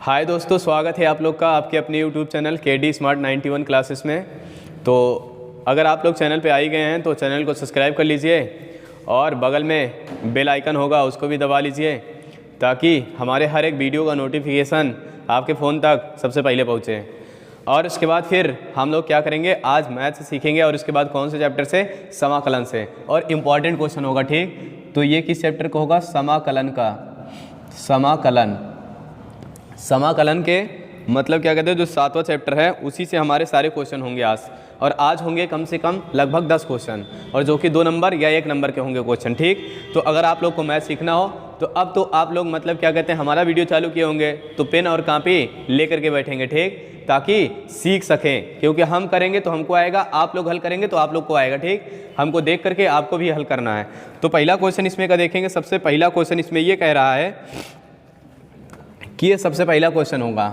हाय दोस्तों, स्वागत है आप लोग का आपके अपने YouTube channel KD Smart 91 classes में। तो अगर आप लोग चैनल पे आ ही गए हैं तो चैनल को सब्सक्राइब कर लीजिए और बगल में बेल आइकन होगा उसको भी दबा लीजिए ताकि हमारे हर एक वीडियो का नोटिफिकेशन आपके फ़ोन तक सबसे पहले पहुँचे। और उसके बाद फिर हम लोग क्या करेंगे, आज मैथ से सीखेंगे और उसके बाद कौन से चैप्टर से, समाकलन से। और इम्पॉर्टेंट क्वेश्चन होगा, ठीक। तो ये किस चैप्टर का होगा, समाकलन का। समाकलन के मतलब क्या कहते हैं, जो 7वां चैप्टर है उसी से हमारे सारे क्वेश्चन होंगे आज। और आज होंगे कम से कम लगभग 10 क्वेश्चन, और जो कि 2 नंबर या 1 नंबर के होंगे क्वेश्चन, ठीक। तो अगर आप लोग को मैथ सीखना हो तो अब तो आप लोग मतलब क्या कहते हैं, हमारा वीडियो चालू किए होंगे तो पेन और कॉपी लेकर के बैठेंगे, ठीक, ताकि सीख सकें। क्योंकि हम करेंगे तो हमको आएगा, आप लोग हल करेंगे तो आप लोग को आएगा, ठीक। हमको देख करके आपको भी हल करना है। तो पहला क्वेश्चन इसमें का देखेंगे। सबसे पहला क्वेश्चन इसमें ये कह रहा है कि ये सबसे पहला क्वेश्चन होगा।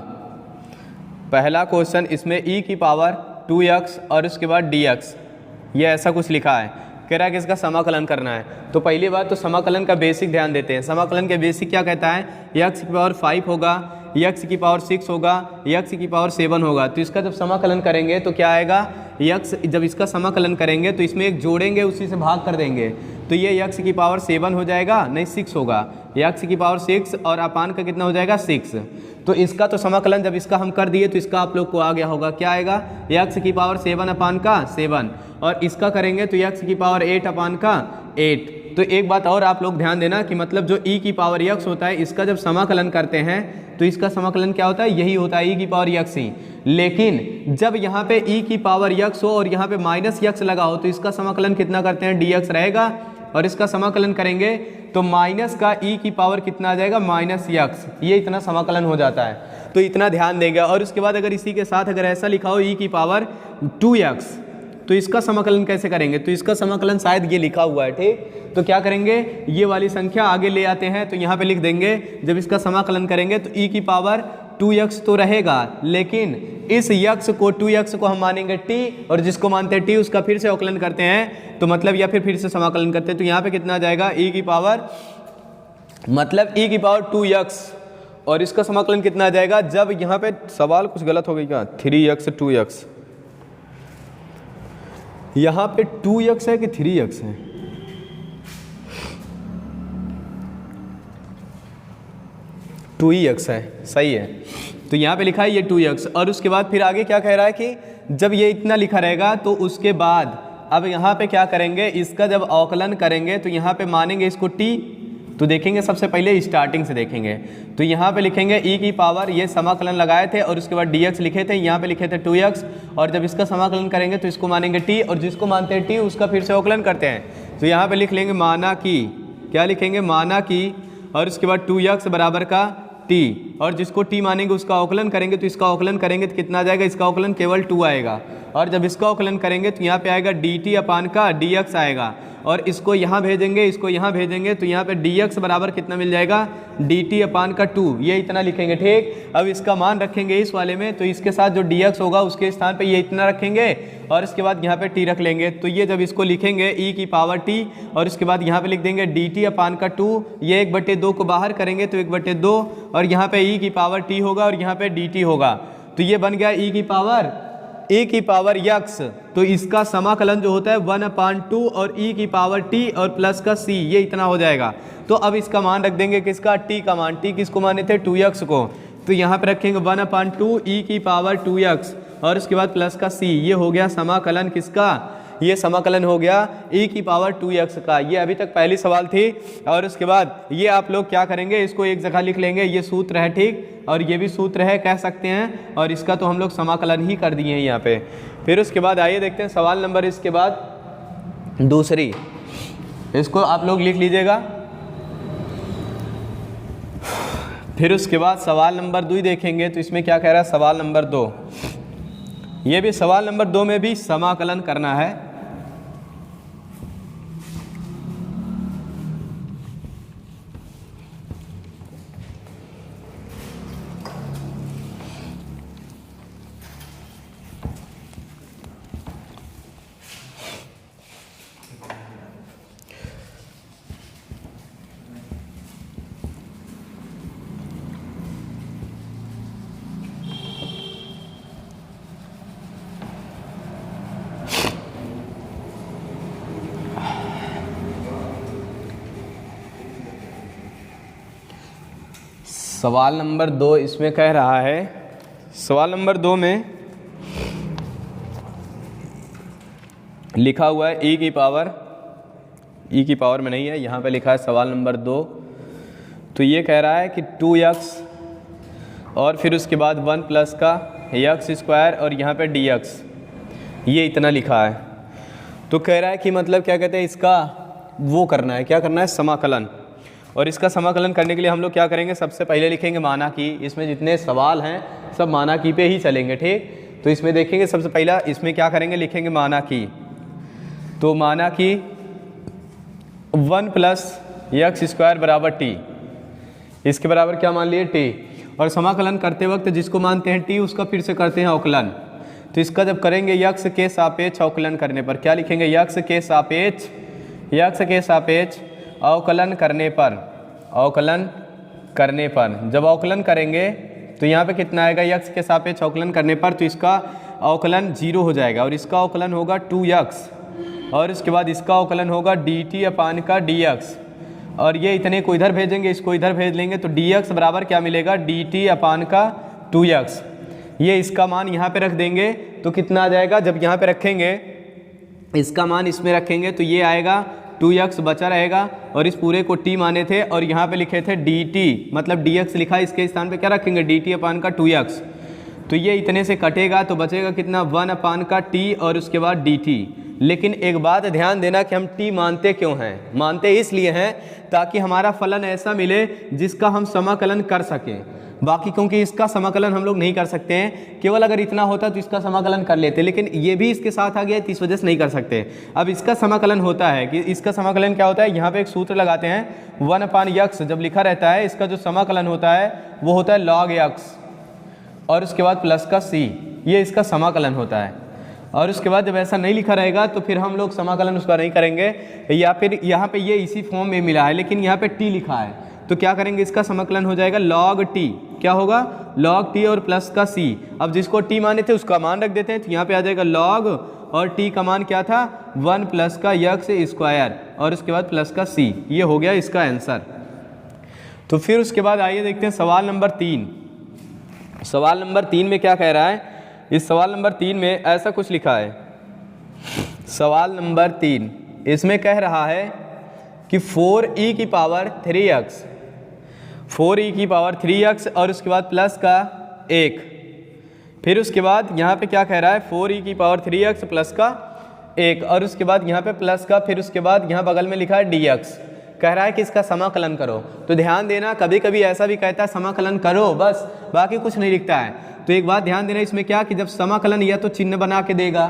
पहला क्वेश्चन इसमें e की पावर 2x और उसके बाद dx, ये ऐसा कुछ लिखा है। कह रहा है कि इसका समाकलन करना है। तो पहली बात तो समाकलन का बेसिक ध्यान देते हैं। समाकलन के बेसिक क्या कहता है, x की पावर 5 होगा, x की पावर 6 होगा, x की पावर 7 होगा। तो इसका जब समाकलन करेंगे तो क्या आएगा, x जब इसका समाकलन करेंगे तो इसमें एक जोड़ेंगे, उसी से भाग कर देंगे। तो ये x की पावर 7 हो जाएगा, नहीं 6 होगा, x की पावर 6 और अपान का कितना हो जाएगा, 6। तो इसका तो समाकलन जब इसका हम कर दिए तो इसका आप लोग को आ गया होगा, क्या आएगा, x की पावर 7 अपान का 7। और इसका करेंगे तो x की पावर 8 अपान का 8। तो एक बात और आप लोग ध्यान देना कि मतलब जो e की पावर x होता है, इसका जब समाकलन करते हैं तो इसका समाकलन क्या होता है, यही होता है, e की पावर x ही। लेकिन जब यहाँ पे e की पावर x हो और यहाँ पे माइनस x लगा हो तो इसका समाकलन कितना करते हैं, dx रहेगा। और इसका समाकलन करेंगे तो माइनस का e की पावर कितना आ जाएगा, माइनस x। ये इतना समाकलन हो जाता है, तो इतना ध्यान देगा। और उसके बाद अगर इसी के साथ अगर ऐसा लिखा हो e की पावर 2x, तो इसका समाकलन कैसे करेंगे, तो इसका समाकलन शायद ये लिखा हुआ है, ठीक। तो क्या करेंगे, ये वाली संख्या आगे ले आते हैं, तो यहाँ पे लिख देंगे। जब इसका समाकलन करेंगे तो e की पावर 2x तो रहेगा, लेकिन इस x को 2x को हम मानेंगे t, और जिसको मानते हैं t उसका फिर से अवकलन करते हैं, तो मतलब या फिर से समाकलन करते हैं। तो यहाँ पे कितना आ जाएगा, e की पावर मतलब e की पावर 2x, और इसका समाकलन कितना आ जाएगा, जब यहाँ पे सवाल कुछ गलत हो गई क्या, 3x 2x, यहाँ पे 2x है कि 3x है, टू ही एक्स है, सही है। तो यहाँ पे लिखा है ये 2x। और उसके बाद फिर आगे क्या कह रहा है कि जब ये इतना लिखा रहेगा तो उसके बाद अब यहाँ पे क्या करेंगे, इसका जब अवकलन करेंगे तो यहाँ पे मानेंगे इसको t। तो देखेंगे सबसे पहले स्टार्टिंग से देखेंगे, तो यहाँ पे लिखेंगे e की पावर, ये समाकलन लगाए थे और उसके बाद dx लिखे थे, यहाँ पे लिखे थे 2x। और जब इसका समाकलन करेंगे तो इसको मानेंगे t, और जिसको मानते हैं t उसका फिर से अवकलन करते हैं। तो यहाँ पे लिख लेंगे माना कि, क्या लिखेंगे, माना कि, और उसके बाद 2x बराबर का t, और जिसको t मानेंगे उसका अवकलन करेंगे। तो इसका अवकलन करेंगे तो कितना आ जाएगा, इसका अवकलन केवल 2 आएगा। और जब इसका अवकलन करेंगे तो यहाँ पे आएगा dt अपान का dx आएगा, और इसको यहाँ भेजेंगे, इसको यहाँ भेजेंगे, तो यहाँ पे dx बराबर कितना मिल जाएगा, dt अपान का 2, ये इतना लिखेंगे, ठीक। अब इसका मान रखेंगे इस वाले में, तो इसके साथ जो dx होगा उसके स्थान पे ये इतना रखेंगे, और इसके बाद यहाँ पे t रख लेंगे। तो ये जब इसको लिखेंगे e की पावर t, और इसके बाद यहाँ पे लिख देंगे dt अपान का 2, ये 1/2 को बाहर करेंगे तो 1/2, और यहाँ पे e की पावर t होगा और यहाँ पे dt होगा। तो ये बन गया e की पावर x। तो इसका समाकलन जो होता है 1/2 और e की पावर t और प्लस का c, ये इतना हो जाएगा। तो अब इसका मान रख देंगे, किसका, t का मान। t किसको माने थे, 2x को, तो यहाँ पे रखेंगे 1/2 e की पावर 2x, और उसके बाद प्लस का c। ये हो गया समाकलन किसका, ये समाकलन हो गया e की पावर 2x का। ये अभी तक पहली सवाल थी। और उसके बाद ये आप लोग क्या करेंगे, इसको एक जगह लिख लेंगे, ये सूत्र है, ठीक, और ये भी सूत्र है कह सकते हैं, और इसका तो हम लोग समाकलन ही कर दिए हैं यहाँ पे। फिर उसके बाद आइए देखते हैं सवाल नंबर, इसके बाद दूसरी, इसको आप लोग लिख लीजिएगा। फिर उसके बाद सवाल नंबर 2 देखेंगे, तो इसमें क्या कह रहा है, सवाल नंबर 2, ये भी सवाल नंबर 2 में भी समाकलन करना है। सवाल नंबर 2 इसमें कह रहा है, सवाल नंबर 2 में लिखा हुआ है ई की पावर में नहीं है, यहाँ पे लिखा है सवाल नंबर 2। तो ये कह रहा है कि 2x और फिर उसके बाद 1 प्लस का x स्क्वायर और यहाँ पे dx, ये इतना लिखा है। तो कह रहा है कि मतलब क्या कहते हैं, इसका वो करना है, क्या करना है, समाकलन। और इसका समाकलन करने के लिए हम लोग क्या करेंगे, सबसे पहले लिखेंगे माना की। इसमें जितने सवाल हैं सब माना की पे ही चलेंगे, ठीक। तो इसमें देखेंगे सबसे पहला इसमें क्या करेंगे, लिखेंगे माना की। तो माना की 1 प्लस x स्क्वायर बराबर t, इसके बराबर क्या मान लिए t। और समाकलन करते वक्त जिसको मानते हैं t उसका फिर से करते हैं अवकलन। तो इसका जब करेंगे x के सापेक्ष अवकलन करने पर, क्या लिखेंगे, x के सापेक्ष अवकलन करने पर जब अवकलन करेंगे तो यहाँ पे कितना आएगा, x के सापेक्ष अवकलन करने पर तो इसका अवकलन 0 हो जाएगा और इसका अवकलन होगा 2x और इसके बाद इसका अवकलन होगा dt अपान का dx। और ये इतने को इधर भेजेंगे, इसको इधर भेज लेंगे तो dx बराबर क्या मिलेगा, dt अपान का 2x। ये इसका मान यहाँ पे रख देंगे तो कितना आ जाएगा, जब यहाँ पे रखेंगे इसका मान इसमें रखेंगे तो ये आएगा 2x बचा रहेगा और इस पूरे को t माने थे और यहाँ पे लिखे थे dt, मतलब dx लिखा, इसके स्थान पे क्या रखेंगे, dt अपान का 2x। तो ये इतने से कटेगा तो बचेगा कितना, 1 अपान का t और उसके बाद dt। लेकिन एक बात ध्यान देना कि हम t मानते क्यों हैं, मानते इसलिए हैं ताकि हमारा फलन ऐसा मिले जिसका हम समाकलन कर सकें। बाकी क्योंकि इसका समाकलन हम लोग नहीं कर सकते हैं, केवल अगर इतना होता तो इसका समाकलन कर लेते, लेकिन ये भी इसके साथ आ गया है तो इस वजह से नहीं कर सकते। अब इसका समाकलन होता है कि इसका समाकलन क्या होता है, यहाँ पे एक सूत्र लगाते हैं 1 अपान x जब लिखा रहता है, इसका जो समाकलन होता है वो होता है log x और उसके बाद प्लस का c, ये इसका समाकलन होता है। और उसके बाद जब ऐसा नहीं लिखा रहेगा तो फिर हम लोग समाकलन उसका नहीं करेंगे, या फिर यहाँ पे ये इसी फॉर्म में मिला है लेकिन यहाँ पे t लिखा है तो क्या करेंगे, इसका समाकलन हो जाएगा log t, क्या होगा, log t और प्लस का c। अब जिसको t माने थे उसका मान रख देते हैं तो यहाँ पे आ जाएगा log और t का मान क्या था, 1 प्लस का x स्क्वायर और उसके बाद प्लस का c। ये हो गया इसका आंसर। तो फिर उसके बाद आइए देखते हैं सवाल नंबर 3। सवाल नंबर 3 में क्या कह रहा है, इस सवाल नंबर 3 में ऐसा कुछ लिखा है। सवाल नंबर 3 इसमें कह रहा है कि 4e की पावर 3x, 4e की पावर 3x और उसके बाद प्लस का 1। फिर उसके बाद यहाँ पे क्या कह रहा है, 4e की पावर 3x प्लस का 1 और उसके बाद यहाँ पे प्लस का, फिर उसके बाद यहाँ बगल में लिखा है dx। कह रहा है कि इसका समाकलन करो। तो ध्यान देना, कभी कभी ऐसा भी कहता है समाकलन करो बस, बाकी कुछ नहीं लिखता है। तो एक बात ध्यान देना इसमें क्या कि जब समाकलन या तो चिन्ह बना के देगा,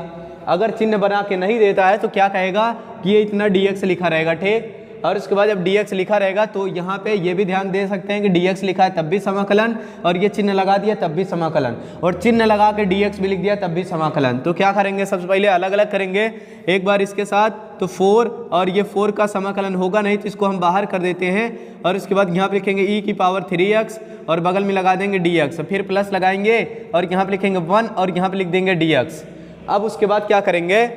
अगर चिन्ह बना के नहीं देता है तो क्या कहेगा कि ये इतना dx लिखा रहेगा, ठीक। और उसके बाद जब dx लिखा रहेगा तो यहाँ पे ये भी ध्यान दे सकते हैं कि dx लिखा है तब भी समाकलन, और ये चिन्ह लगा दिया तब भी समाकलन, और चिन्ह लगा के dx भी लिख दिया तब भी समाकलन। तो क्या करेंगे, सबसे पहले अलग अलग करेंगे एक बार इसके साथ। तो 4 और ये 4 का समाकलन होगा नहीं तो इसको हम बाहर कर देते हैं। और उसके बाद यहाँ पे लिखेंगे e की पावर 3x और बगल में लगा देंगे dx, फिर प्लस लगाएंगे और यहाँ पे लिखेंगे 1 और यहाँ पे लिख देंगे dx। अब उसके बाद क्या करेंगे,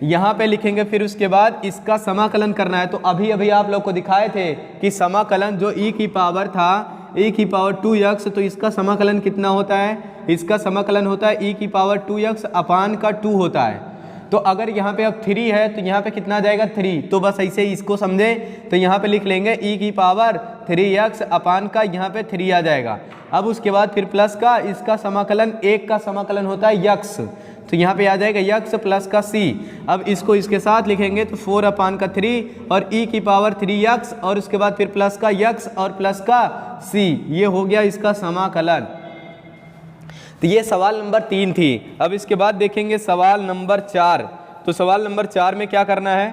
यहाँ पे लिखेंगे, फिर उसके बाद इसका समाकलन करना है। तो अभी अभी आप लोग को दिखाए थे कि समाकलन जो e की पावर था, e की पावर 2x, तो इसका समाकलन कितना होता है, इसका समाकलन होता है e की पावर 2x अपान का 2 होता है। तो अगर यहाँ पे अब 3 है तो यहाँ पे कितना आ जाएगा 3। तो बस ऐसे ही इसको समझे तो यहाँ पे लिख लेंगे e की पावर 3x अपान का यहाँ पे 3 आ जाएगा। अब उसके बाद फिर प्लस का, इसका समाकलन 1 का समाकलन होता है x, तो यहाँ पे आ जाएगा x प्लस का c। अब इसको इसके साथ लिखेंगे तो 4 अपान का 3 और e की पावर 3x और उसके बाद फिर प्लस का x और प्लस का c, ये हो गया इसका समाकलन। तो ये सवाल नंबर 3 थी। अब इसके बाद देखेंगे सवाल नंबर 4। तो सवाल नंबर 4 में क्या करना है,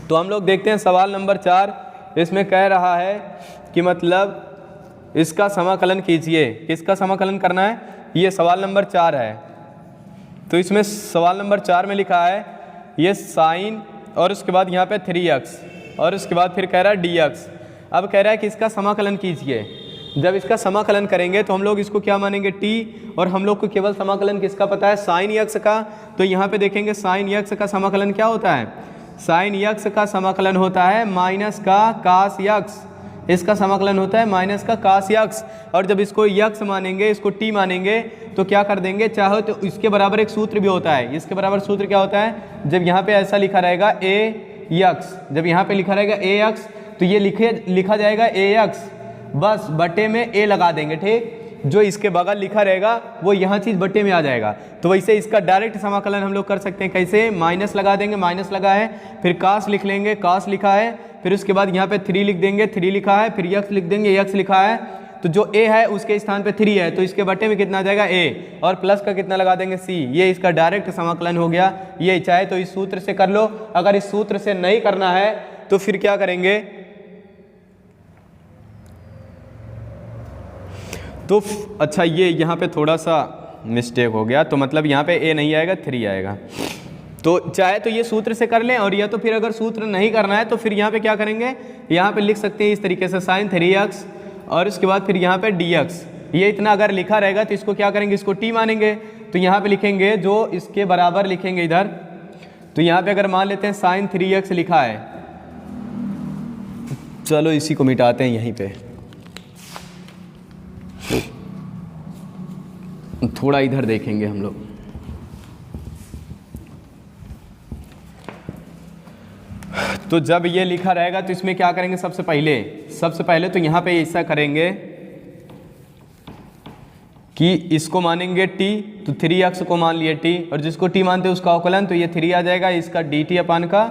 तो हम लोग देखते हैं सवाल नंबर 4। इसमें कह रहा है कि मतलब इसका समाकलन कीजिए। किसका समाकलन करना है, ये सवाल नंबर 4 है। तो इसमें सवाल नंबर 4 में लिखा है ये साइन और उसके बाद यहाँ पे 3x और उसके बाद फिर कह रहा है dx। अब कह रहा है कि इसका समाकलन कीजिए। जब इसका समाकलन करेंगे तो हम लोग इसको क्या मानेंगे t, और हम लोग को केवल समाकलन किसका पता है, साइन x का। तो यहाँ पे देखेंगे साइन x का समाकलन क्या होता है, साइन x का समाकलन होता है माइनस का कास x। इसका समाकलन होता है माइनस का काश यक्स। और जब इसको यक्स मानेंगे, इसको टी मानेंगे, तो क्या कर देंगे, चाहो तो इसके बराबर एक सूत्र भी होता है। इसके बराबर सूत्र क्या होता है, जब यहाँ पे ऐसा लिखा रहेगा ए यक्स, जब यहाँ पे लिखा रहेगा ए यक्स, तो ये लिखा जाएगा ए यक्स, बस बटे में ए लगा देंगे। ठीक, जो इसके बगल लिखा रहेगा वो यहाँ चीज़ बटे में आ जाएगा। तो वैसे इसका डायरेक्ट समाकलन हम लोग कर सकते हैं। कैसे, माइनस लगा देंगे, माइनस लगा है, फिर काश लिख लेंगे, काश लिखा है, फिर उसके बाद यहाँ पे 3 लिख देंगे, 3 लिखा है, फिर यक्स लिख देंगे, यक्स लिखा है। तो जो ए है उसके स्थान पे 3 है, तो इसके बटे में कितना आ जाएगा ए, और प्लस का कितना लगा देंगे सी। ये इसका डायरेक्ट समाकलन हो गया। ये चाहे तो इस सूत्र से कर लो, अगर इस सूत्र से नहीं करना है तो फिर क्या करेंगे, तो अच्छा ये यहाँ पे थोड़ा सा मिस्टेक हो गया, तो मतलब यहाँ पे ए नहीं आएगा, 3 आएगा। तो चाहे तो ये सूत्र से कर लें, और या तो फिर अगर सूत्र नहीं करना है तो फिर यहाँ पे क्या करेंगे, यहाँ पे लिख सकते हैं इस तरीके से sin 3x, और उसके बाद फिर यहाँ पे dx। ये इतना अगर लिखा रहेगा तो इसको क्या करेंगे, इसको t मानेंगे, तो यहाँ पे लिखेंगे जो इसके बराबर लिखेंगे इधर। तो यहाँ पे अगर मान लेते हैं sin 3x लिखा है, चलो इसी को मिटाते हैं यहीं पे, थोड़ा इधर देखेंगे हम लोग। तो जब ये लिखा रहेगा तो इसमें क्या करेंगे, सबसे पहले तो यहाँ पे ऐसा करेंगे कि इसको मानेंगे t, तो 3x को मान लिए t, और जिसको t मानते हैं उसका अवकलन, तो ये 3 आ जाएगा, इसका dt अपान का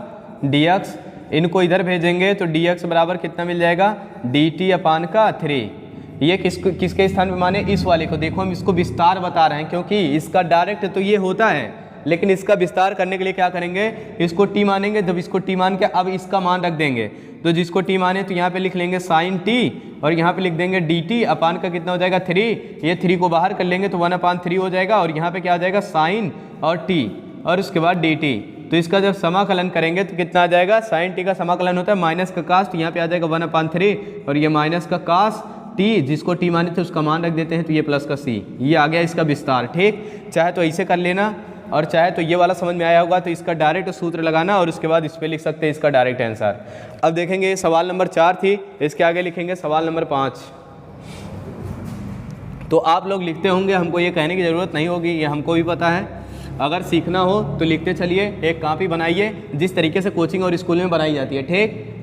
dx। इनको इधर भेजेंगे तो dx बराबर कितना मिल जाएगा, dt अपान का 3। ये किसके स्थान पे माने, इस वाले को। देखो हम इसको विस्तार बता रहे हैं, क्योंकि इसका डायरेक्ट तो ये होता है, लेकिन इसका विस्तार करने के लिए क्या करेंगे, इसको t मानेंगे। जब इसको t मान के अब इसका मान रख देंगे, तो जिसको t माने तो यहाँ पे लिख लेंगे sin t, और यहाँ पे लिख देंगे dt अपान का कितना हो जाएगा 3। ये 3 को बाहर कर लेंगे तो 1/3 हो जाएगा, और यहाँ पे क्या आ जाएगा sin और t, और उसके बाद dt। तो इसका जब समाकलन करेंगे तो कितना आ जाएगा, sin t का समाकलन होता है माइनस का काश, तो यहाँ पे आ जाएगा 1/3, और ये माइनस का काश t, जिसको t माने थे उसका मान रख देते हैं, तो ये प्लस का c। ये आ गया इसका विस्तार। ठीक, चाहे तो ऐसे कर लेना, और चाहे तो ये वाला समझ में आया होगा तो इसका डायरेक्ट सूत्र लगाना, और उसके बाद इस पर लिख सकते हैं इसका डायरेक्ट आंसर। अब देखेंगे सवाल नंबर 4 थी, इसके आगे लिखेंगे सवाल नंबर 5। तो आप लोग लिखते होंगे, हमको ये कहने की ज़रूरत नहीं होगी, ये हमको भी पता है। अगर सीखना हो तो लिखते चलिए, एक कॉपी बनाइए जिस तरीके से कोचिंग और स्कूल में बनाई जाती है। ठीक,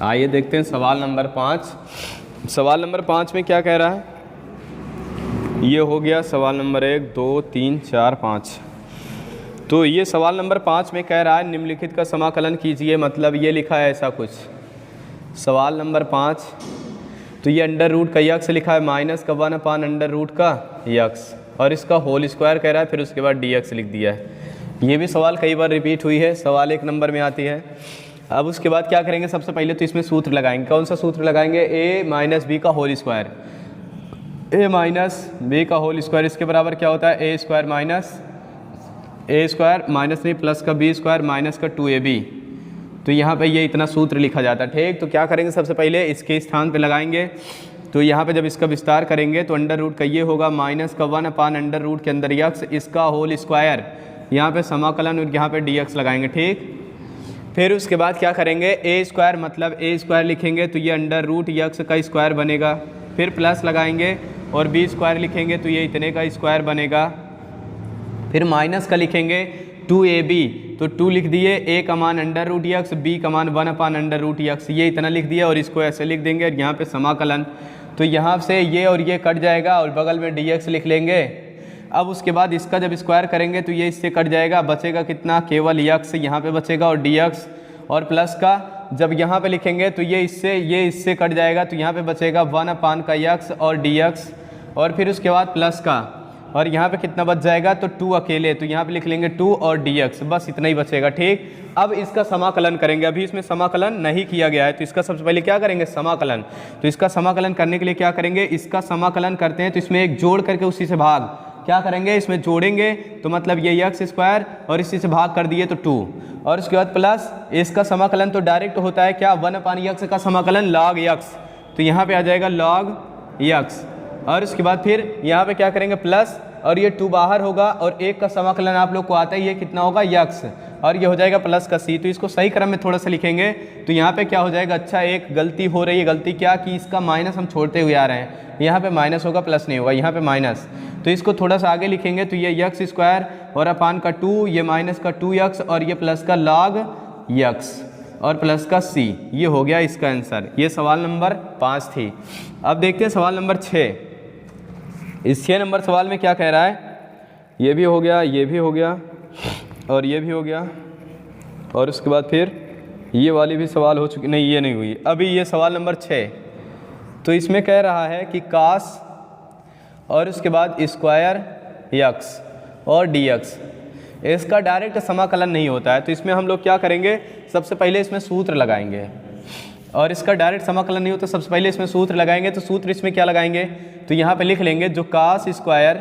आइए देखते हैं सवाल नंबर 5। सवाल नंबर 5 में क्या कह रहा है, ये हो गया सवाल नंबर 1 2 3 4 5। तो ये सवाल नंबर 5 में कह रहा है निम्नलिखित का समाकलन कीजिए, मतलब ये लिखा है ऐसा कुछ। सवाल नंबर 5, तो ये अंडर रूट का यक्स लिखा है, माइनस का 1 अंडर रूट का यक्स, और इसका होल स्क्वायर कह रहा है, फिर उसके बाद dx लिख दिया है। ये भी सवाल कई बार रिपीट हुई है, सवाल 1 नंबर में आती है। अब उसके बाद क्या करेंगे, सबसे पहले तो इसमें सूत्र लगाएंगे। कौन सा सूत्र लगाएंगे, a माइनस बी का whole square. a minus B का होल स्क्वायर इसके बराबर क्या होता है, a square minus a square minus नहीं प्लस का b स्क्वायर माइनस का 2ab। तो यहाँ पे ये इतना सूत्र लिखा जाता है। ठीक, तो क्या करेंगे, सबसे पहले इसके स्थान पे लगाएंगे। तो यहाँ पे जब इसका विस्तार करेंगे तो अंडर रूट का ये होगा माइनस का 1 अंडर रूट के अंदर यक्स, इसका होल स्क्वायर, यहाँ पे समाकलन, और यहाँ पे dx लगाएंगे। ठीक, फिर उसके बाद क्या करेंगे, a स्क्वायर मतलब a स्क्वायर लिखेंगे, तो ये अंडर रूट यक्स का स्क्वायर बनेगा, फिर प्लस लगाएंगे, और b स्क्वायर लिखेंगे तो ये इतने का स्क्वायर बनेगा, फिर माइनस का लिखेंगे 2ab, तो 2 लिख दिए, a का मान अंडर रूट यक्स, b का मान 1 अंडर रूट यक्स, ये इतना लिख दिया, और इसको ऐसे लिख देंगे, और यहाँ पे समाकलन, तो यहाँ से ये और ये कट जाएगा, और बगल में dx लिख लेंगे। अब उसके बाद इसका जब स्क्वायर करेंगे तो ये इससे कट जाएगा, बचेगा कितना, केवल यक्स यहाँ पे बचेगा, और dx, और प्लस का जब यहाँ पे लिखेंगे तो ये इससे कट जाएगा, तो यहाँ पे बचेगा 1 का यक्स और dx, और फिर उसके बाद प्लस का, और यहाँ पे कितना बच जाएगा, तो 2 अकेले, तो यहाँ पे लिख लेंगे 2 और dx, बस इतना ही बचेगा। ठीक, अब इसका समाकलन करेंगे। अभी इसमें समाकलन नहीं किया गया है, तो इसका सबसे पहले क्या करेंगे, समाकलन। तो इसका समाकलन करने के लिए क्या करेंगे, इसका समाकलन करते हैं तो इसमें एक जोड़ करके उसी से भाग, क्या करेंगे, इसमें जोड़ेंगे तो मतलब ये x स्क्वायर और इसी से भाग कर दिए तो 2, और उसके बाद प्लस इसका समाकलन तो डायरेक्ट होता है क्या, 1/x का समाकलन log x, तो यहाँ पे आ जाएगा log x, और उसके बाद फिर यहाँ पे क्या करेंगे प्लस, और ये 2 बाहर होगा और 1 का समाकलन आप लोग को आता है, ये कितना होगा x, और ये हो जाएगा प्लस का c। तो इसको सही क्रम में थोड़ा सा लिखेंगे तो यहाँ पे क्या हो जाएगा, अच्छा एक गलती हो रही है, गलती क्या कि इसका माइनस हम छोड़ते हुए आ रहे हैं, यहाँ पे माइनस होगा प्लस नहीं होगा, यहाँ पे माइनस, तो इसको थोड़ा सा आगे लिखेंगे तो ये x स्क्वायर और अपान का 2, ये माइनस का 2x और ये प्लस का log x और प्लस का c, ये हो गया इसका आंसर। ये सवाल नंबर 5 थी। अब देखते हैं सवाल नंबर 6। इस 6 नंबर सवाल में क्या कह रहा है, ये भी हो गया, ये भी हो गया और ये भी हो गया, और उसके बाद फिर ये वाली भी सवाल हो चुकी, नहीं ये नहीं हुई। अभी ये सवाल नंबर 6, तो इसमें कह रहा है कि कास और उसके बाद स्क्वायर x और dx, इसका डायरेक्ट समाकलन नहीं होता है, तो इसमें हम लोग क्या करेंगे, सबसे पहले इसमें सूत्र लगाएंगे, और इसका डायरेक्ट समाकलन नहीं होता, सबसे पहले इसमें सूत्र लगाएंगे। तो सूत्र इसमें क्या लगाएंगे, तो यहाँ पे लिख लेंगे जो कास स्क्वायर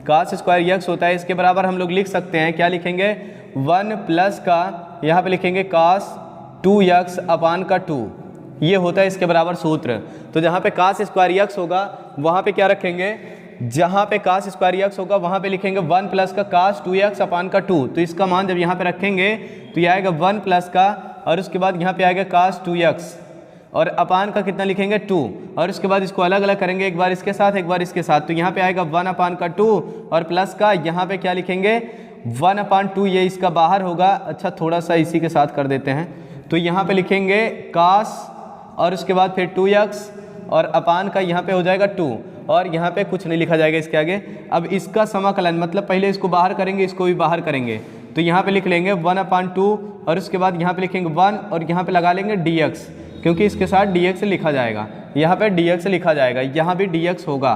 x होता है, इसके बराबर हम लोग लिख सकते हैं, क्या लिखेंगे, 1 प्लस का यहाँ पे लिखेंगे कास 2x अपान का 2, ये होता है इसके बराबर सूत्र। तो जहाँ पे कास स्क्वायर x होगा वहाँ पे क्या रखेंगे, जहाँ पे कास स्क्वायर x होगा वहाँ पे लिखेंगे 1 प्लस का कास 2x अपान का 2, तो इसका मान जब यहाँ पे रखेंगे तो ये आएगा 1 प्लस का, और उसके बाद यहाँ पे आएगा कास 2x और अपान का कितना लिखेंगे 2, और उसके बाद इसको अलग अलग करेंगे, एक बार इसके साथ एक बार इसके साथ, तो यहाँ पे आएगा 1 अपान का 2 और प्लस का यहाँ पे क्या लिखेंगे 1/2, ये इसका बाहर होगा। अच्छा थोड़ा सा इसी के साथ कर देते हैं, तो यहाँ पे लिखेंगे कास और उसके बाद फिर 2x और अपान का यहाँ पे हो जाएगा 2, और यहाँ पे कुछ नहीं लिखा जाएगा इसके आगे। अब इसका समाकलन मतलब पहले इसको बाहर करेंगे, इसको भी बाहर करेंगे, तो यहाँ पे लिख लेंगे 1/2 और उसके बाद यहाँ पे लिखेंगे 1 और यहाँ पे लगा लेंगे dx, क्योंकि इसके साथ dx लिखा जाएगा, यहाँ पे dx लिखा जाएगा, यहाँ भी dx होगा।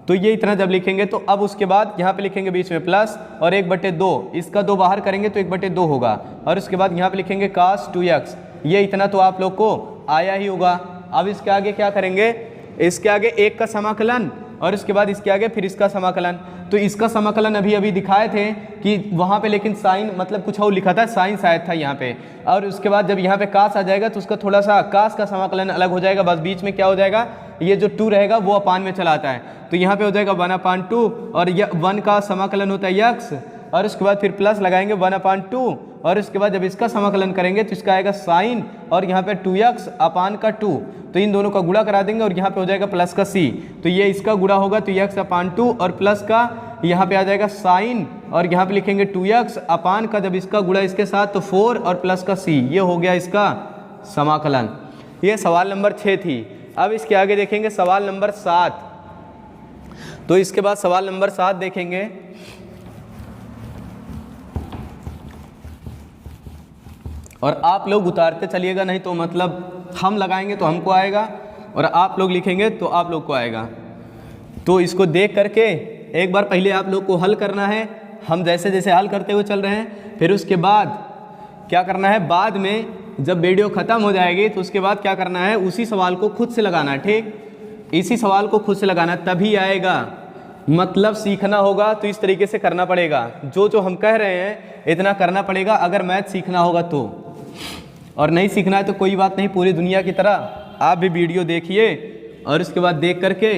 तो ये इतना जब लिखेंगे तो अब उसके बाद यहाँ पे लिखेंगे बीच में प्लस और 1/2, इसका 2 बाहर करेंगे तो 1/2 होगा, और उसके बाद यहाँ पे लिखेंगे कास 2x, ये इतना तो आप लोग को आया ही होगा। अब इसके आगे क्या करेंगे, इसके आगे 1 का समाकलन और इसके बाद इसके आगे फिर इसका समाकलन। तो इसका समाकलन अभी दिखाए थे कि वहाँ पे, लेकिन साइन मतलब कुछ और लिखा था, साइन शायद था यहाँ पे, और उसके बाद जब यहाँ पे कास आ जाएगा तो उसका थोड़ा सा कास का समाकलन अलग हो जाएगा, बस बीच में क्या हो जाएगा, ये जो 2 रहेगा वो अपान में चला आता है, तो यहाँ पे हो जाएगा 1/2 और यह 1 का समाकलन होता है x, और उसके बाद फिर प्लस लगाएंगे 1/2, और उसके बाद जब इसका समाकलन करेंगे तो इसका आएगा साइन और यहाँ पे 2x अपान का 2, तो इन दोनों का गुणा करा देंगे और यहाँ पे हो जाएगा प्लस का c, तो ये इसका गुणा होगा तो x अपान 2 और प्लस का यहाँ पे आ जाएगा साइन और यहाँ पे लिखेंगे 2x अपान का जब इसका गुणा इसके साथ तो 4 और प्लस का c, ये हो गया इसका समाकलन। ये सवाल नंबर 6 थी। अब इसके आगे देखेंगे सवाल नंबर 7। तो इसके बाद सवाल नंबर 7 देखेंगे। और आप लोग उतारते चलिएगा, नहीं तो मतलब हम लगाएंगे तो हमको आएगा और आप लोग लिखेंगे तो आप लोग को आएगा। तो इसको देख करके एक बार पहले आप लोग को हल करना है, हम जैसे जैसे हल करते हुए चल रहे हैं। फिर उसके बाद क्या करना है, बाद में जब वीडियो ख़त्म हो जाएगी तो उसके बाद क्या करना है, उसी सवाल को खुद से लगाना है। ठीक, इसी सवाल को खुद से लगाना तभी आएगा, मतलब सीखना होगा तो इस तरीके से करना पड़ेगा। जो हम कह रहे हैं इतना करना पड़ेगा अगर मैथ सीखना होगा तो, और नहीं सीखना है तो कोई बात नहीं, पूरी दुनिया की तरह आप भी वीडियो देखिए और उसके बाद देख करके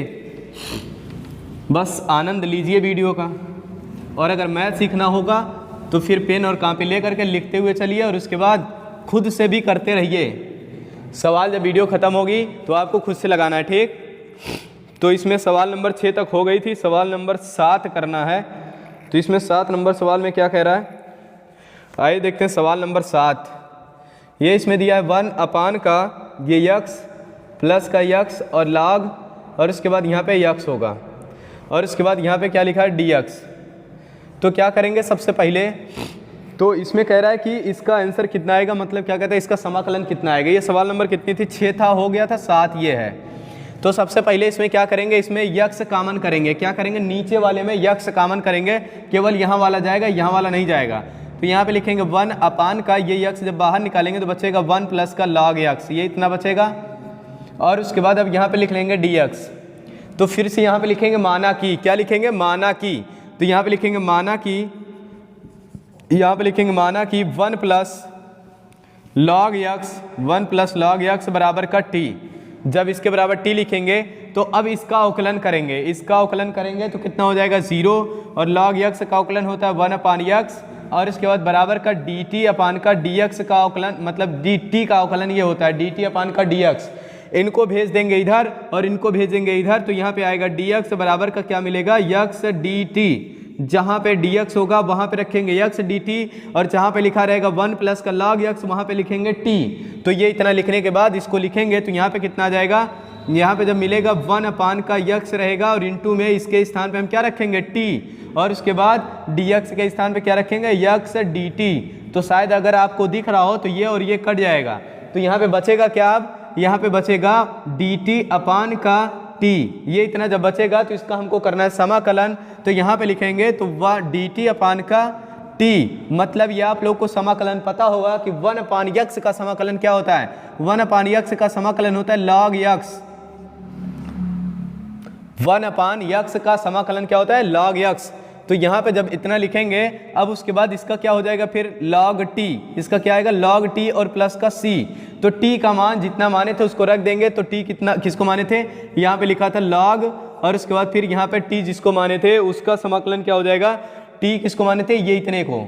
बस आनंद लीजिए वीडियो का। और अगर मैथ सीखना होगा तो फिर पेन और कापी ले करके लिखते हुए चलिए और उसके बाद खुद से भी करते रहिए। सवाल जब वीडियो ख़त्म होगी तो आपको खुद से लगाना है। ठीक, तो इसमें सवाल नंबर 6 तक हो गई थी, सवाल नंबर 7 करना है। तो इसमें 7 नंबर सवाल में क्या कह रहा है, आइए देखते हैं सवाल नंबर 7। ये इसमें दिया है 1 अपान का ये x प्लस का x और log, और उसके बाद यहाँ पे x होगा और उसके बाद यहाँ पे क्या लिखा है dx। तो क्या करेंगे, सबसे पहले तो इसमें कह रहा है कि इसका आंसर कितना आएगा, मतलब क्या कहते हैं इसका समाकलन कितना आएगा। ये सवाल नंबर कितनी थी, 6 था, हो गया था 7 ये है। तो सबसे पहले इसमें क्या करेंगे, इसमें यक्स कॉमन करेंगे। क्या करेंगे, नीचे वाले में यक्स कॉमन करेंगे, केवल यहाँ वाला जाएगा, यहाँ वाला नहीं जाएगा। तो यहाँ पे लिखेंगे 1 अपान का ये यक्स जब बाहर निकालेंगे तो बचेगा 1 प्लस का लॉग यक्स, ये इतना बचेगा। और उसके बाद अब यहाँ पे लिख लेंगे dx। तो फिर से यहाँ पे लिखेंगे माना की, क्या लिखेंगे, माना की। तो यहाँ पे लिखेंगे माना की, यहाँ पे लिखेंगे माना की 1 plus log x, 1 plus log x बराबर का t। जब इसके बराबर t लिखेंगे तो अब इसका अवकलन करेंगे, इसका अवकलन करेंगे तो कितना हो जाएगा 0, और log x का अवकलन होता है 1 अपान x, और इसके बाद बराबर का dt अपान का dx का अवकलन, मतलब dt का अवकलन ये होता है dt अपान का dx। इनको भेज देंगे इधर और इनको भेजेंगे इधर, तो यहाँ पे आएगा dx बराबर का क्या मिलेगा, x dt। जहाँ पे dx होगा वहाँ पे रखेंगे x dt, और जहाँ पे लिखा रहेगा 1 प्लस का log x वहाँ पे लिखेंगे t। तो ये इतना लिखने के बाद इसको लिखेंगे तो यहाँ पे कितना आ जाएगा, यहाँ पे जब मिलेगा 1 अपान का x रहेगा, और इंटू में इसके स्थान पे हम क्या रखेंगे t, और उसके बाद dx के स्थान पे क्या रखेंगे x dt। तो शायद अगर आपको दिख रहा हो तो ये और ये कट जाएगा, तो यहाँ पे बचेगा क्या, अब यहाँ पे बचेगा dt अपान का t। ये इतना जब बचेगा तो इसका हमको करना है समाकलन। तो यहाँ पे लिखेंगे तो वह dt अपान का t, मतलब ये आप लोग को समाकलन पता होगा कि 1 अपान x का समाकलन क्या होता है, 1 अपान x का समाकलन होता है log x। 1 अपान x का समाकलन क्या होता है, log x। तो यहाँ पे जब इतना लिखेंगे अब उसके बाद इसका क्या हो जाएगा फिर log t, इसका क्या आएगा log t और प्लस का c। तो t का मान जितना माने थे उसको रख देंगे। तो t कितना किसको माने थे, यहाँ पे लिखा था log, और उसके बाद फिर यहाँ पे t जिसको माने थे उसका समाकलन क्या हो जाएगा, t किसको माने थे, ये इतने को,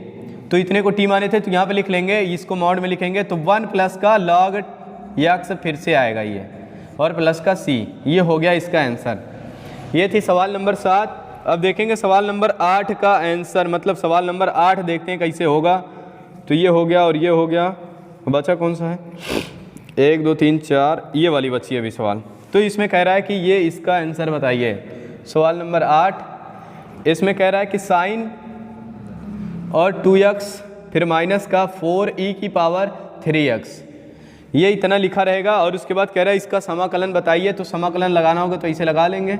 तो इतने को t माने थे, तो यहाँ पे लिख लेंगे, इसको मॉड में लिखेंगे तो 1 प्लस का log x फिर से आएगा ये, और प्लस का c। ये हो गया इसका आंसर। ये थी सवाल नंबर 7। अब देखेंगे सवाल नंबर 8 का आंसर, मतलब सवाल नंबर 8 देखते हैं कैसे होगा। तो ये हो गया और ये हो गया, बचा कौन सा है, 1 2 3 4, ये वाली बची है अभी सवाल। तो इसमें कह रहा है कि ये इसका आंसर बताइए। सवाल नंबर 8, इसमें कह रहा है कि साइन और 2x फिर माइनस का 4e की पावर 3x, ये इतना लिखा रहेगा। और उसके बाद कह रहा है इसका समाकलन बताइए। तो समाकलन लगाना होगा तो इसे लगा लेंगे,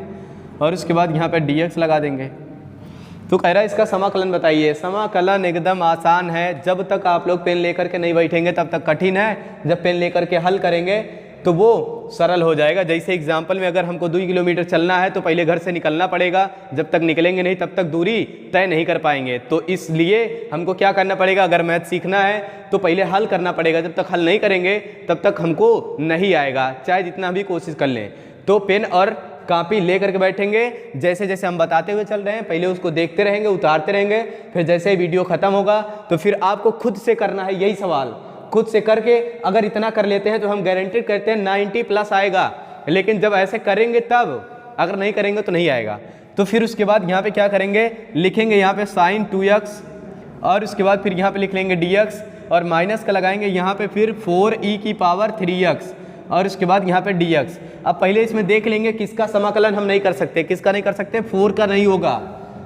और उसके बाद यहाँ पे dx लगा देंगे। तो कह रहा है इसका समाकलन बताइए। समाकलन एकदम आसान है, जब तक आप लोग पेन लेकर के नहीं बैठेंगे तब तक कठिन है, जब पेन लेकर के हल करेंगे तो वो सरल हो जाएगा। जैसे एग्जाम्पल में अगर हमको 2 किलोमीटर चलना है तो पहले घर से निकलना पड़ेगा, जब तक निकलेंगे नहीं तब तक दूरी तय नहीं कर पाएंगे। तो इसलिए हमको क्या करना पड़ेगा, अगर मैथ सीखना है तो पहले हल करना पड़ेगा, जब तक हल नहीं करेंगे तब तक हमको नहीं आएगा, चाहे जितना भी कोशिश कर लें। तो पेन और कॉपी ले करके बैठेंगे, जैसे जैसे हम बताते हुए चल रहे हैं पहले उसको देखते रहेंगे, उतारते रहेंगे, फिर जैसे ही वीडियो ख़त्म होगा तो फिर आपको खुद से करना है यही सवाल। खुद से करके अगर इतना कर लेते हैं तो हम गारंटी करते हैं 90 प्लस आएगा, लेकिन जब ऐसे करेंगे तब, अगर नहीं करेंगे तो नहीं आएगा। तो फिर उसके बाद यहाँ पे क्या करेंगे, लिखेंगे यहाँ पे साइन 2x, और उसके बाद फिर यहाँ पे लिख लेंगे dx, और माइनस का लगाएंगे यहाँ पे फिर 4e की पावर 3x, और उसके बाद यहाँ पे dx। अब पहले इसमें देख लेंगे किसका समाकलन हम नहीं कर सकते, किसका नहीं कर सकते, 4 का नहीं होगा।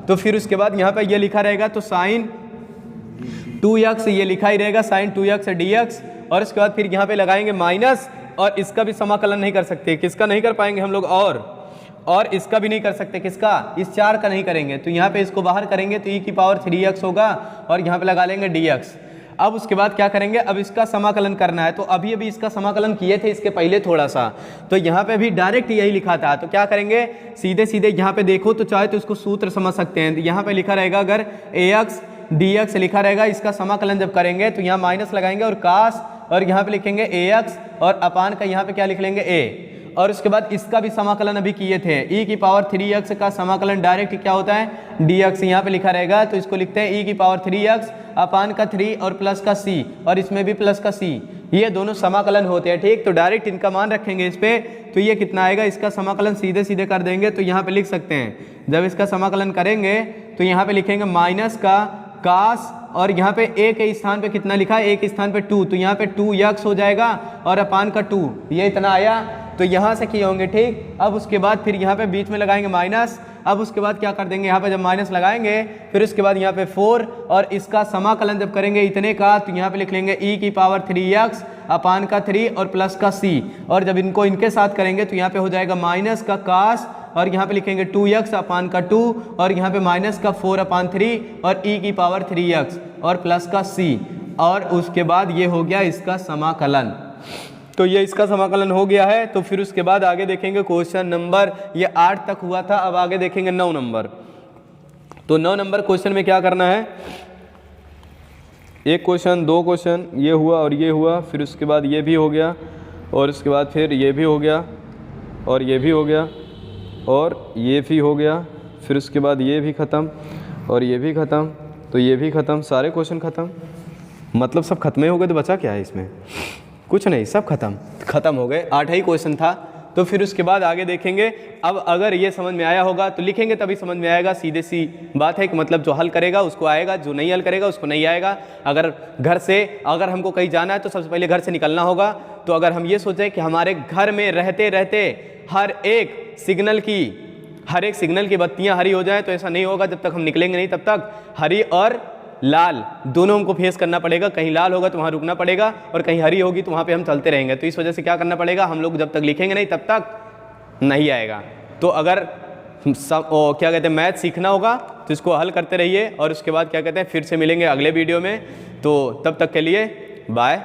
तो फिर उसके बाद यहाँ पे ये लिखा रहेगा तो साइन 2x, ये लिखा ही रहेगा साइन 2x dx, और उसके बाद फिर यहाँ पे लगाएंगे माइनस, और इसका भी समाकलन नहीं कर सकते, किसका नहीं कर पाएंगे हम लोग, और इसका भी नहीं कर सकते, किसका, इस 4 का नहीं करेंगे। तो यहाँ पे इसको बाहर करेंगे तो e की पावर 3x होगा, और यहाँ पे लगा लेंगे dx। अब उसके बाद क्या करेंगे, अब इसका समाकलन करना है। तो अभी अभी इसका समाकलन किए थे इसके पहले थोड़ा सा, तो यहाँ पे भी डायरेक्ट यही लिखा था। तो क्या करेंगे, सीधे सीधे यहाँ पे देखो तो चाहे तो इसको सूत्र समझ सकते हैं। यहाँ पे लिखा रहेगा अगर ax dx लिखा रहेगा, इसका समाकलन जब करेंगे तो यहाँ माइनस लगाएंगे और कास, और यहाँ पे लिखेंगे ax, और अपान का यहाँ पे क्या लिख लेंगे a, और उसके बाद इसका भी समाकलन अभी किए थे। e की पावर 3x का समाकलन डायरेक्ट क्या होता है, dx, यहाँ पे लिखा रहेगा तो इसको लिखते हैं e की पावर 3x अपान का 3 और प्लस का c, और इसमें भी प्लस का c, ये दोनों समाकलन होते हैं। ठीक, तो डायरेक्ट इनका मान रखेंगे इस पे, तो ये कितना आएगा, इसका समाकलन सीधे सीधे कर देंगे। तो यहाँ पे लिख सकते हैं, जब इसका समाकलन करेंगे तो यहाँ पे लिखेंगे माइनस का कास, और यहाँ पे a के स्थान पे कितना लिखा है, a के स्थान पे 2, तो यहाँ पे 2x हो जाएगा, और अपान का 2, ये इतना आया। तो यहाँ से किए होंगे। ठीक, अब उसके बाद फिर यहाँ पे बीच में लगाएंगे माइनस। अब उसके बाद क्या कर देंगे, यहाँ पे जब माइनस लगाएंगे फिर उसके बाद यहाँ पे 4, और इसका समाकलन जब करेंगे इतने का तो यहाँ पे लिख लेंगे e की पावर 3x अपान का 3 और प्लस का c, और जब इनको इनके साथ करेंगे तो यहाँ पे हो जाएगा माइनस का cos, और यहाँ पे लिखेंगे 2x अपान का 2, और यहाँ पे माइनस का 4/3 और e की पावर 3x और प्लस का c, और उसके बाद ये हो गया इसका समाकलन। तो ये इसका समाकलन हो गया है। तो फिर उसके बाद आगे देखेंगे क्वेश्चन नंबर, ये 8 तक हुआ था, अब आगे देखेंगे 9 नंबर। तो 9 नंबर क्वेश्चन में क्या करना है, एक क्वेश्चन, दो क्वेश्चन, ये हुआ और ये हुआ, फिर उसके बाद ये भी हो गया, और उसके बाद फिर ये भी हो गया, और ये भी हो गया, और ये भी हो गया, फिर उसके बाद ये भी ख़त्म और ये भी ख़त्म, तो ये भी ख़त्म, सारे क्वेश्चन ख़त्म, मतलब सब खत्म ही हो गए। तो बचा क्या है इसमें, कुछ नहीं, सब खत्म हो गए। 8 ही क्वेश्चन था। तो फिर उसके बाद आगे देखेंगे। अब अगर ये समझ में आया होगा तो लिखेंगे, तभी समझ में आएगा। सीधे सी बात है कि मतलब जो हल करेगा उसको आएगा, जो नहीं हल करेगा उसको नहीं आएगा। अगर हमको कहीं जाना है तो सबसे पहले घर से निकलना होगा। तो अगर हम ये सोचें कि हमारे घर में रहते रहते हर एक सिग्नल की बत्तियां हरी हो जाएं, तो ऐसा नहीं होगा। जब तक हम निकलेंगे नहीं तब तक हरी और लाल दोनों हमको फेस करना पड़ेगा। कहीं लाल होगा तो वहाँ रुकना पड़ेगा, और कहीं हरी होगी तो वहाँ पे हम चलते रहेंगे। तो इस वजह से क्या करना पड़ेगा, हम लोग जब तक लिखेंगे नहीं तब तक नहीं आएगा। तो अगर क्या कहते हैं मैथ सीखना होगा तो इसको हल करते रहिए, और उसके बाद क्या कहते हैं फिर से मिलेंगे अगले वीडियो में। तो तब तक के लिए बाय।